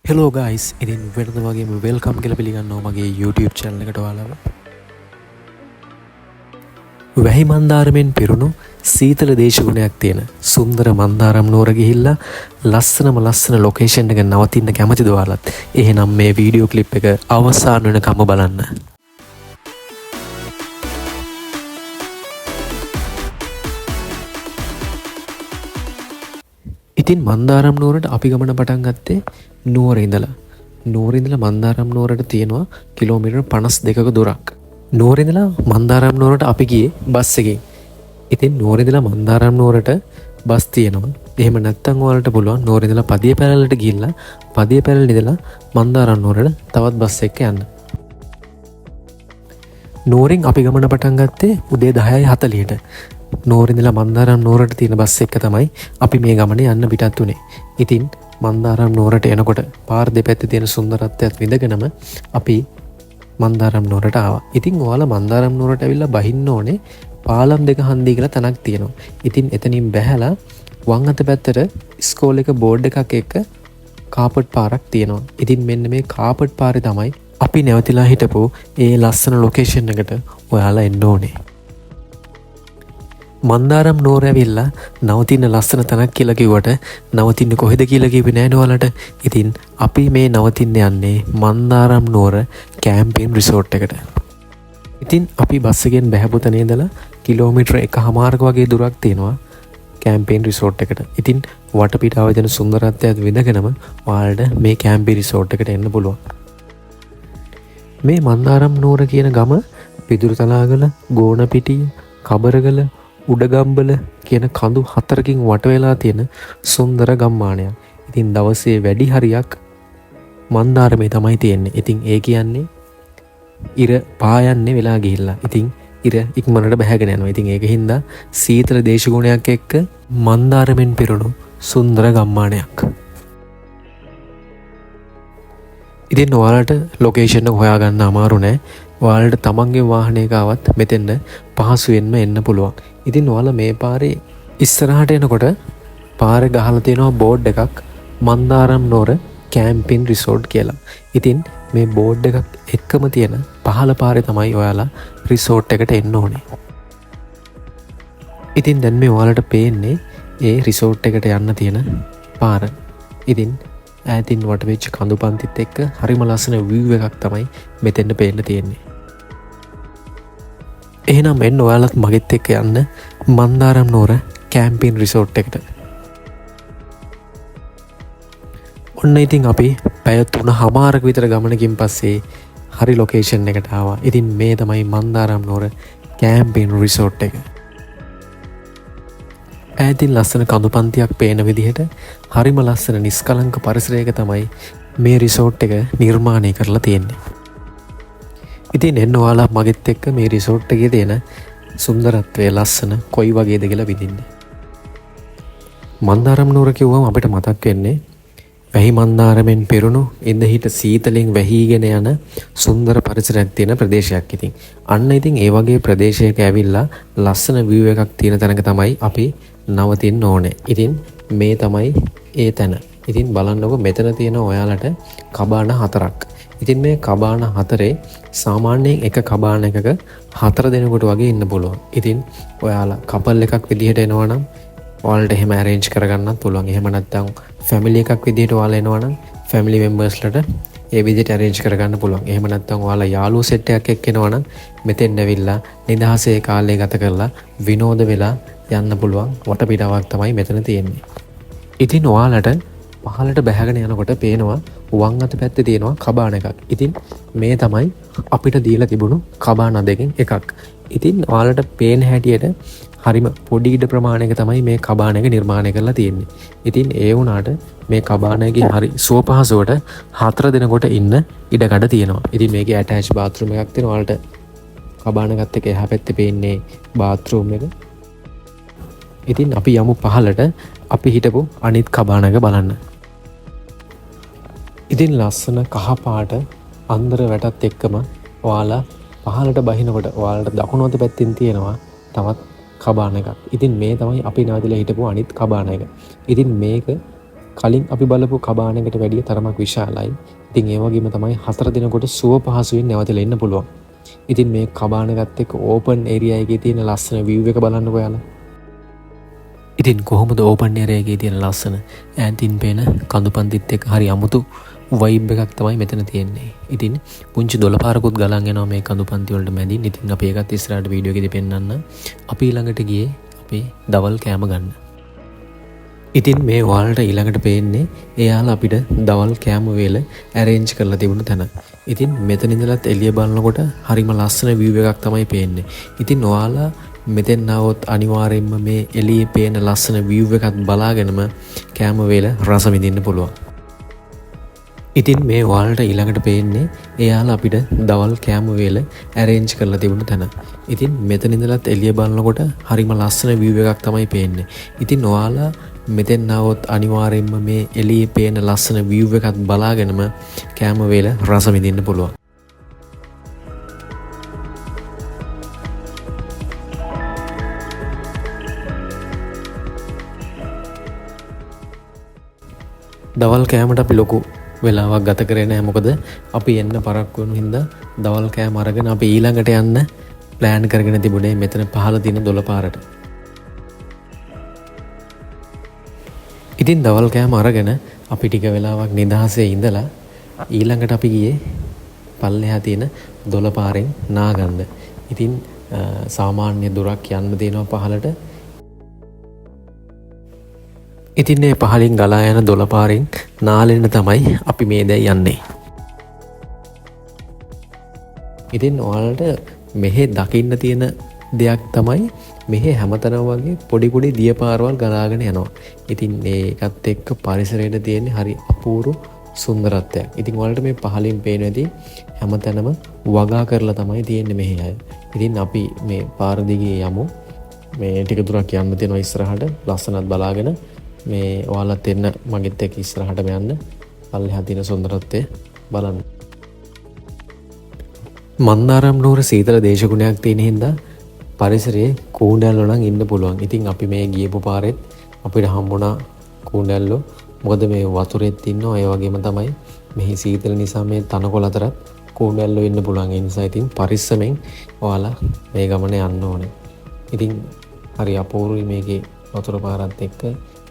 Hello guys ඉතින් වෙනද වගේම වෙල්කම් කියලා පිළිගන්නවා මගේ YouTube channel එකට ඔයාලව. වැහි මන්දාරමෙන් පිරුණු සීතල දේශගුණයක් තියෙන සුන්දර මන්දාරම් නුවර ගිහිල්ලා ලස්සන ලොකේෂන් එක නවතින්න කැමතිද ඔයාලත්? එහෙනම් මේ වීඩියෝ ක්ලිප් එක අවසාන වෙනකම්ම බලන්න. ඉතින් මන්දාරම් නුවරට අපි ගමන පටන් ගත්තේ නුවර ඉඳලා මන්දාරම් නුවරට තියෙනවා කිලෝමීටර් 52ක දුරක්. නුවර ඉඳලා මන්දාරම් නුවරට අපි ගියේ බස් එකකින්. ඉතින් නුවර ඉඳලා මන්දාරම් නුවරට බස් තියෙනවා. එහෙම නැත්නම් ඔයාලට පුළුවන් නුවර ඉඳලා පදිය පැලලට ගිහිල්ලා පදිය පැලල ඉඳලා මන්දාරම් නුවරට තවත් බස් එකක් යන්න. නුවරින් අපි ගමන පටන් ගත්තේ උදේ 10:40ට. නුවර ඉඳලා මන්දාරම් නුවරට තියෙන බස් එක තමයි අපි මේ ගමනේ යන්න පිටත් උනේ. ඉතින් මන්දාරම් නුවරට එනකොට පාර දෙපැත්තේ තියෙන සුන්දරත්වයත් විඳගෙනම අපි මන්දාරම් නුවරට ආවා. ඉතින් ඔයාලා මන්දාරම් නුවරට ඇවිල්ලා බහින්න ඕනේ පාලම් දෙක හන්දිය කියලා තැනක් තියෙනවා. ඉතින් එතනින් බැහැලා වම් අත පැත්තට ස්කෝල් එක බෝඩ් එකක් එක්ක කාපට් පාරක් තියෙනවා. ඉතින් මෙන්න මේ කාපට් පාරේ තමයි අපි නැවතිලා හිටපු ඒ ලස්සන ලොකේෂන් එකට ඔයාලා එන්න ඕනේ. මන්දාරම් නුවර ඇවිල්ලා නවතින්න ලස්සන තැනක් කියලා කිව්වට නවතින්න කොහෙද කියලා කිව්වේ නෑ නෝලට. ඉතින් අපි මේ නවතින්න යන්නේ මන්දාරම් නුවර කැම්පින් රිසෝට් එකට. ඉතින් අපි බස් එකෙන් බැහැපු තැන ඉඳලා කිලෝමීටර් 1.5ක වගේ දුරක් තියෙනවා කැම්පින් රිසෝට් එකට. ඉතින් වටපිටාව දෙන සුන්දරත්වයත් විඳගෙනම ඔයාලට මේ කැම්පින් රිසෝට් එකට එන්න පුළුවන්. මේ මන්දාරම් නුවර කියන ගම පිදුරුතලාගල, ගෝනපිටිය, කබරගල, උඩගම්බල කියන කඳු 4කින් වට වෙලා තියෙන සුන්දර ගම්මානයක්. ඉතින් දවසේ වැඩි හරියක් මන්දාරමේ තමයි තියෙන්නේ. ඉතින් ඒ කියන්නේ ඉර පායන්නේ වෙලා ගිහිල්ලා. ඉතින් ඉර ඉක්මනට බැහැගෙන යනවා. ඉතින් ඒක හින්දා සීතල දේශගුණයක් එක්ක මන්දාරමෙන් පිරුණු සුන්දර ගම්මානයක්. ඉතින් ඔයාලට ලොකේෂන් එක හොයාගන්න අමාරු නෑ. ඔයාලට තමන්ගේ වාහනයක ආවත් මෙතෙන්ද පහසුවෙන්ම එන්න පුළුවන්. ඉතින් ඔයාලා මේ පාරේ ඉස්සරහට එනකොට පාරේ ගහලා තියෙනවා බෝඩ් එකක් මන්දාරම් නුවර කැම්පින් රිසෝට් කියලා. ඉතින් මේ බෝඩ් එකක් එක්කම තියෙන පහළ පාරේ තමයි ඔයාලා රිසෝට් එකට එන්න ඕනේ. ඉතින් දැන් මේ ඔයාලට පේන්නේ ඒ රිසෝට් එකට යන්න තියෙන පාර. ඉතින් ඈතින් වටවෙච්ච කඳු පන්තිත් එක්ක හරිම ලස්සන view එකක් තමයි මෙතෙන්ට පේන්න තියෙන්නේ. එහෙනම් එන්න ඔයාලත් මගෙත් එක්ක යන්න මන්දාරම් නුවර කැම්පින් රිසෝට් එකට. ඔන්න ඉතින් අපි පැය 3:00ක විතර ගමනකින් පස්සේ හරි ලොකේෂන් එකට ආවා. ඉතින් මේ තමයි මන්දාරම් නුවර කැම්පින් රිසෝට් එක. ඈතින් ලස්සන කඳු පන්තියක් පේන විදිහට හරිම ලස්සන නිස්කලංක පරිසරයක තමයි මේ රිසෝට් එක නිර්මාණය කරලා තියෙන්නේ. ඉතින් එන්න ඔයාලා මගෙත් එක්ක මේ රිසෝට් එකේ තියෙන සුන්දරත්වය ලස්සන කොයි වගේද කියලා විඳින්න. මන්දාරම් නුවර කිව්වම අපිට මතක් වෙන්නේ වැහි මන්දාරමෙන් පිරුණු ඉඳහිට සීතලෙන් වැහිගෙන යන සුන්දර පරිසරයක් තියෙන ප්‍රදේශයක්. ඉතින් අන්න ඉතින් ඒ වගේ ප්‍රදේශයක ඇවිල්ලා ලස්සන view එකක් තියෙන තැනක තමයි අපි නවතින්න ඕනේ. ඉතින් මේ තමයි ඒ තැන. ඉතින් බලන්නකො මෙතන තියෙන ඔයාලට කබාන 4ක්. ඉතින් මේ කබාන 4 සාමාන්‍යයෙන් එක කබාන එකක 4 දෙනෙකුට වගේ ඉන්න පුළුවන්. ඉතින් ඔයාලා කපල් එකක් විදිහට එනවනම් ඔයාලට එහෙම arrange කරගන්නත් පුළුවන්. එහෙම නැත්නම් family එකක් විදිහට ඔයාලා එනවනම් family membersලට ඒ විදිහට arrange කරගන්න පුළුවන්. එහෙම නැත්නම් ඔයාලා යාළුවෝ set එකක් එක්ක එනවනම් මෙතෙන් ඇවිල්ලා නිදහසේ කාලය ගත කරලා විනෝද වෙලා යන්න පුළුවන් වටපිටාවක් තමයි මෙතන තියෙන්නේ. ඉතින් ඔයාලට පහළට බැහැගෙන යනකොට පේනවා වම් අත පැත්තේ තියෙනවා කබාන එකක්. ඉතින් මේ තමයි අපිට දීලා තිබුණු කබාන දෙකෙන් එකක්. ඉතින් ඔයාලට පේන හැටියට හරිම පොඩි ඉඩ ප්‍රමාණයක තමයි මේ කබාන එක නිර්මාණය කරලා තියෙන්නේ. ඉතින් ඒ වුණාට මේ කබාන එකේ හරි සුවපහසුවට 4 දෙනෙකුට ඉන්න ඉඩකඩ තියෙනවා. ඉතින් මේකේ ඇටච් බාත්රූම් එකක් තියෙනවා. ඔයාලට කබාන එකත් එක්ක එහා පැත්තේ පේන්නේ බාත්රූම් එක. ඉතින් අපි යමු පහළට අපි හිටපු අනිත් කබාන එක බලන්න. ඉතින් ලස්සන කහ පාට අන්දර වැටත් එක්කම ඔයාලා පහළට බහිනකොට ඔයාලට දකුණු අත පැත්තෙන් තියෙනවා තවත් කබාන එකක්. ඉතින් මේ තමයි අපි නැවතිලා හිටපු අනිත් කබාන එක. ඉතින් මේක කලින් අපි බලපු කබානකට වැඩිය තරමක් විශාලයි. ඉතින් ඒ වගේම තමයි 4 දිනකට සුව පහසුවෙන් නැවතලා එන්න පුළුවන්. ඉතින් මේ කබානකත් එක්ක ඕපන් ඒරියා එකේ තියෙන ලස්සන view එක බලන්නකෝ යාලා. ඉතින් කොහොමද ඕපන් ඒරියා එකේ තියෙන ලස්සන ඈතින් පේන කඳු පන්තිත් එක්ක හරි අමුතු වයිබ් එකක් තමයි මෙතන තියෙන්නේ. ඉතින් පුංචි දොළපාරකුත් ගලන් යනවා මේ කඳු පන්ති වලට මැදින්. ඉතින් අපි ඒකත් ඉස්සරහට වීඩියෝ එකේදී පෙන්නන්න. අපි ඊළඟට ගියේ අපේ දවල් කෑම ගන්න. ඉතින් මේ ඔයාලට ඊළඟට පේන්නේ එයාලා අපිට දවල් කෑම වේල ඇරේන්ජ් කරලා තිබුණ තැන. ඉතින් මෙතන ඉඳලත් එළිය බලනකොට හරිම ලස්සන view එකක් තමයි පේන්නේ. ඉතින් ඔයාලා මෙතෙන් આવොත් අනිවාර්යයෙන්ම මේ එළියේ පේන ලස්සන view එකත් බලාගෙනම කෑම වේල රස විඳින්න පුළුවන්. ඉතින් මේ ඔයාලට ඊළඟට පේන්නේ එයාලා අපිට දවල් කෑම වේල ඇරේන්ජ් කරලා තිබුණ තැන. ඉතින් මෙතන ඉඳලත් එළිය බලනකොට හරිම ලස්සන view එකක් තමයි පේන්නේ. ඉතින් ඔයාලා මෙතෙන් આવොත් අනිවාර්යයෙන්ම මේ එළියේ පේන ලස්සන view එකත් බලාගෙනම කෑම වේල රස විඳින්න පුළුවන්. දවල් කෑමට අපි ලොකු වෙලාවක් ගත කරේ නැහැ. මොකද අපි එන්න පරක්කු වෙන හින්දා දවල් කෑම අරගෙන අපි ඊළඟට යන්න ප්ලෑන් කරගෙන තිබුණේ මෙතන පහළ තියෙන දොළපාරට. ඉතින් දවල් කෑම අරගෙන අපි ටික වෙලාවක් නිදහසේ ඉඳලා ඊළඟට අපි ගියේ පල්ලෙහා තියෙන දොළපාරෙන් නාගන්න. ඉතින් සාමාන්‍ය දුරක් යන්න තියෙනවා පහළට. ඉතින් මේ පහලින් ගලා යන දොළපාරෙන් නාලෙන්න තමයි අපි මේ දැන් යන්නේ. ඉතින් ඔයාලට මෙහෙ දකින්න තියෙන දෙයක් තමයි මෙහෙ හැමතැනම වගේ පොඩි පොඩි දිය පාරවල් ගලාගෙන යනවා. ඉතින් ඒකත් එක්ක පරිසරයට තියෙන හරි අපූර්ව සුන්දරත්වයක්. ඉතින් ඔයාලට මේ පහලින් පේනදී හැමතැනම වගා කරලා තමයි තියෙන්නේ මෙහෙ අය. ඉතින් අපි මේ පාර දිගේ යමු. මේ ටික දුරක් යන්න තියෙනවා ඉස්සරහට ලස්සනත් බලාගෙන මේ ඔයාලත් එන්න මගෙත් එක්ක ඉස්සරහටම යන්න පල්ලෙහා තියෙන සුන්දරත්වය බලන්න. මන්දාරම් නුවර සීතල දේශගුණයක් තියෙන හින්දා පරිසරයේ කූණැල්ලෝ නම් ඉන්න පුළුවන්. ඉතින් අපි මේ ගියපු පාරෙත් අපිට හම්බුණා කූණැල්ලෝ. මොකද මේ වතුරෙත් ඉන්නවා. ඒ වගේම තමයි මෙහි සීතල නිසා මේ තනකොළ අතරත් කූණැල්ලෝ ඉන්න පුළුවන්. ඒ නිසා ඉතින් පරිස්සමෙන් ඔයාලා මේ ගමන යන්න ඕනේ. ඉතින් හරි අපූර්වයි මේකේ වතුර පාරත් එක්ක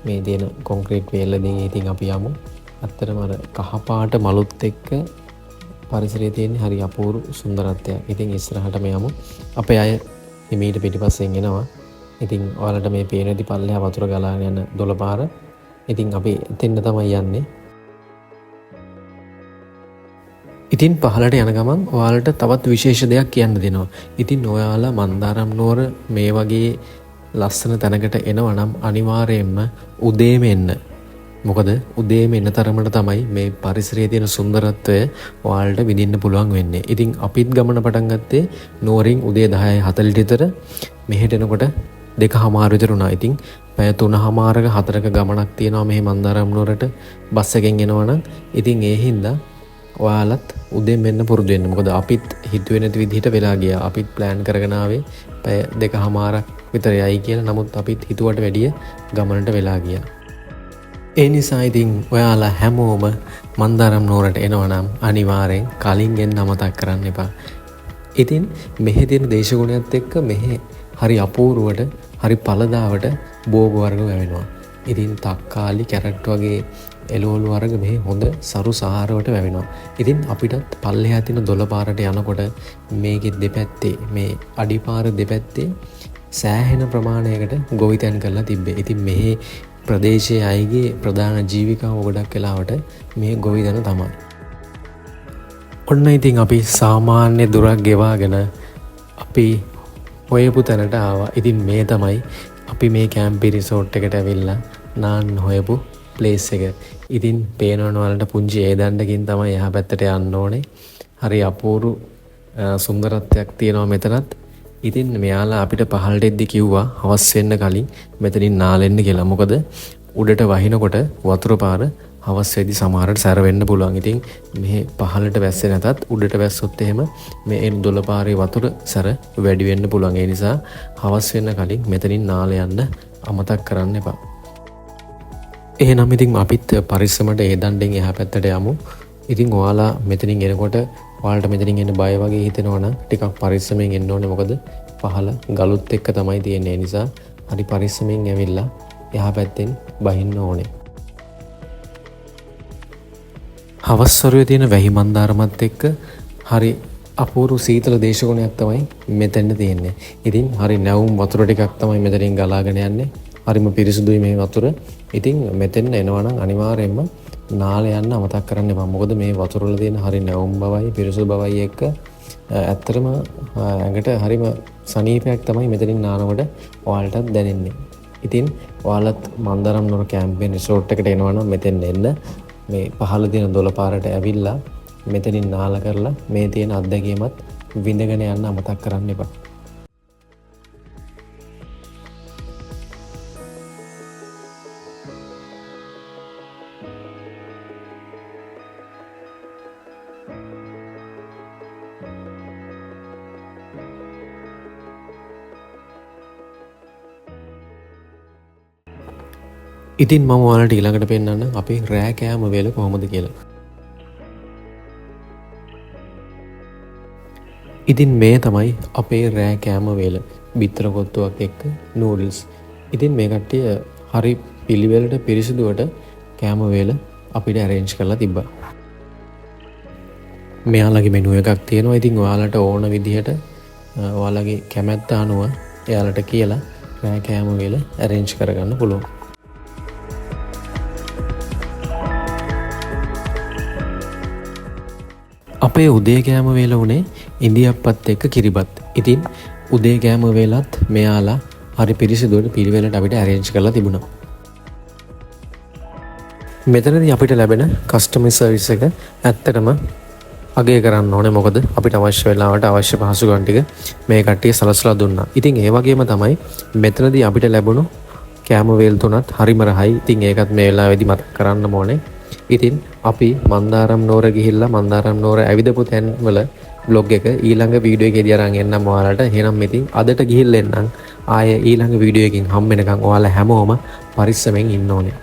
මේ දෙන කොන්ක්‍රීට් වේල දෙකේ ඉතින් අපි යමු. අත්‍තරම අර කහ පාට මලුත් එක්ක පරිසරයේ තියෙන හරි අපූර්ව සුන්දරත්වයක්. ඉතින් ඉස්සරහටම යමු. අපේ අය මීට පිටිපස්සෙන් එනවා. ඉතින් ඔයාලට මේ පේනදී පල්ලෙහා වතුර ගලාගෙන යන දොළපාර. ඉතින් අපි එතෙන්න තමයි යන්නේ. ඉතින් පහළට යන ගමන් ඔයාලට තවත් විශේෂ දෙයක් කියන්න දෙනවා. ඉතින් ඔයාලා මන්දාරම් නුවර මේ වගේ ලස්සන තැනකට එනවා නම් අනිවාර්යයෙන්ම උදේම එන්න. මොකද උදේම එන තරමට තමයි මේ පරිසරයේ තියෙන සුන්දරත්වය ඔයාලට විඳින්න පුළුවන් වෙන්නේ. ඉතින් අපිත් ගමන පටන් ගත්තේ නුවරින් උදේ 10:40 විතර. මෙහෙට එනකොට 2:00 විතර වුණා. ඉතින් පැය 3:00ක 4ක ගමනක් තියෙනවා මෙහි මන්දාරම් නුවරට බස් එකෙන් එනවනම්. ඉතින් ඒ හින්දා ඔයාලත් උදේම එන්න පුරුදු වෙන්න. මොකද අපිත් හිතුවේ නැති විදිහට වෙලා ගියා. අපිත් ප්ලෑන් කරගෙන ආවේ පැය 2:00ක් විතර යයි කියලා. නමුත් අපිත් හිතුවට වැඩිය ගමනට වෙලා ගියා. ඒ නිසා ඉතින් ඔයාලා හැමෝම මන්දාරම් නුවරට එනවනම් අනිවාර්යෙන් කලින් එන්න අමතක කරන්න එපා. ඉතින් මෙහි තියෙන දේශගුණයත් එක්ක මෙහි හරි අපූර්වට හරි පළදාවට බෝග වර්ග වැවෙනවා. ඉතින් තක්කාලි කැරට් වගේ එළවලු වර්ග මෙහි හොඳ සරු සාහරවට වැවෙනවා. ඉතින් අපිටත් පල්ලෙහා තියෙන දොළපාරට යනකොට මේකේ දෙපැත්තේ මේ අඩිපාර දෙපැත්තේ සෑහෙන ප්‍රමාණයකට ගොවිතැන් කරලා තිබ්බේ. ඉතින් මෙහි ප්‍රදේශයේ අයගේ ප්‍රධාන ජීවිකාව ගොඩක් වෙලාවට මේ ගොවිතැන තමයි. ඔන්න ඉතින් අපි සාමාන්‍ය දුරක් ගෙවාගෙන අපි හොයපු තැනට ආවා. ඉතින් මේ තමයි අපි මේ කැම්පි රිසෝට් එකට ඇවිල්ලා නාන්න හොයපු ප්ලේස් එක. ඉතින් පේනවන වලට පුංචි ඒදණ්ඩකින් තමයි එහා පැත්තට යන්න ඕනේ. හරි අපූර්ව සුන්දරත්වයක් තියෙනවා මෙතනත්. ඉතින් මෙයාලා අපිට පහළට එද්දි කිව්වා හවස් වෙන්න කලින් මෙතනින් නාලෙන්න කියලා. මොකද උඩට වහිනකොට වතුර පාර හවස් වෙද්දි සමහරට සැර වෙන්න පුළුවන්. ඉතින් මෙහි පහළට වැස්සේ නැතත් උඩට වැස්සොත් එහෙම මේ දොළපාරේ වතුර සැර වැඩි වෙන්න පුළුවන්. ඒ නිසා හවස් වෙන්න කලින් මෙතනින් නාල යන්න අමතක කරන්න එපා. එහෙනම් ඉතින් අපිත් පරිස්සමට ඒ දණ්ඩෙන් එහා පැත්තට යමු. ඉතින් ඔයාලා මෙතනින් එනකොට ඔයාලට මෙතනින් එන්න බය වගේ හිතෙනවා නම් ටිකක් පරිස්සමෙන් එන්න ඕනේ. මොකද පහළ ගලුත් එක්ක තමයි තියෙන්නේ. ඒ නිසා හරි පරිස්සමෙන් ඇවිල්ලා එහා පැත්තෙන් බහින්න ඕනේ. හවස් වරුවේ තියෙන වැහි මන්දාරමත් එක්ක හරි අපූර්ව සීතල දේශගුණයක් තමයි මෙතන තියෙන්නේ. ඉතින් හරි නැවුම් වතුර ටිකක් තමයි මෙතනින් ගලාගෙන යන්නේ. හරිම පිරිසුදුයි මේ වතුර. ඉතින් මෙතෙන් එනවා නම් අනිවාර්යයෙන්ම නාලේ යන්න අමතක කරන්න එපා. මොකද මේ වතුර වල තියෙන හරි නැවුම් බවයි පිරිසුදු බවයි එක්ක ඇත්තටම ඇඟට හරිම සනීපයක් තමයි මෙතනින් නානකොට ඔයාලටත් දැනෙන්නේ. ඉතින් ඔයාලත් මන්දාරම් නුවර කැම්පේන් රිසෝට් එකට එනවා නම් මෙතෙන් එන්න. මේ පහළ තියෙන දොළ පාරට ඇවිල්ලා මෙතනින් නාලා කරලා මේ තියෙන අත්දැකීමත් විඳගෙන යන්න අමතක කරන්න එපා. ඉතින් මම ඔයාලට ඊළඟට පෙන්නන්න අපේ රෑ කෑම වේල කොහොමද කියලා. ඉතින් මේ තමයි අපේ රෑ කෑම වේල. බිත්තර කොත්තුවක් එක්ක නූඩල්ස්. ඉතින් මේ කට්ටිය හරි පිළිවෙලට පිරිසිදුවට කෑම වේල අපිට arrange කරලා තිබ්බා. මෙයාලගේ මෙනු එකක් තියෙනවා. ඉතින් ඔයාලට ඕන විදිහට ඔයාලගේ කැමැත්ත අනුව එයාලට කියලා රෑ කෑම වේල arrange කරගන්න පුළුවන්. අපේ උදේ කෑම වේල උනේ ඉන්දියප්පත් එක්ක කිරිබත්. ඉතින් උදේ කෑම වේලත් මෙයාලා හරි පිරිසිදුවට පිළිවෙලට අපිට arrange කරලා තිබුණා. මෙතනදී අපිට ලැබෙන customer service එක ඇත්තටම අගය කරන්න ඕනේ. මොකද අපිට අවශ්‍ය වෙලාවට අවශ්‍ය පහසුකම් ටික මේ කට්ටිය සලසලා දුන්නා. ඉතින් ඒ වගේම තමයි මෙතනදී අපිට ලැබුණු කෑම වේල් තුනත් හරිම රහයි. ඉතින් ඒකත් මේ වෙලාවේදී මතක් කරන්න ඕනේ. ඉතින් අපි මන්දාරම් නුවර ගිහිල්ලා මන්දාරම් නුවර ඇවිදපු තැන් වල vlog එක ඊළඟ වීඩියෝ එකේදී අරන් එන්නම් ඔයාලට. එහෙනම් ඉතින් අදට ගිහිල්ලා එන්නම්. ආයේ ඊළඟ වීඩියෝ එකකින් හම්බ වෙනකන් ඔයාලා හැමෝම පරිස්සමෙන් ඉන්න ඕනේ.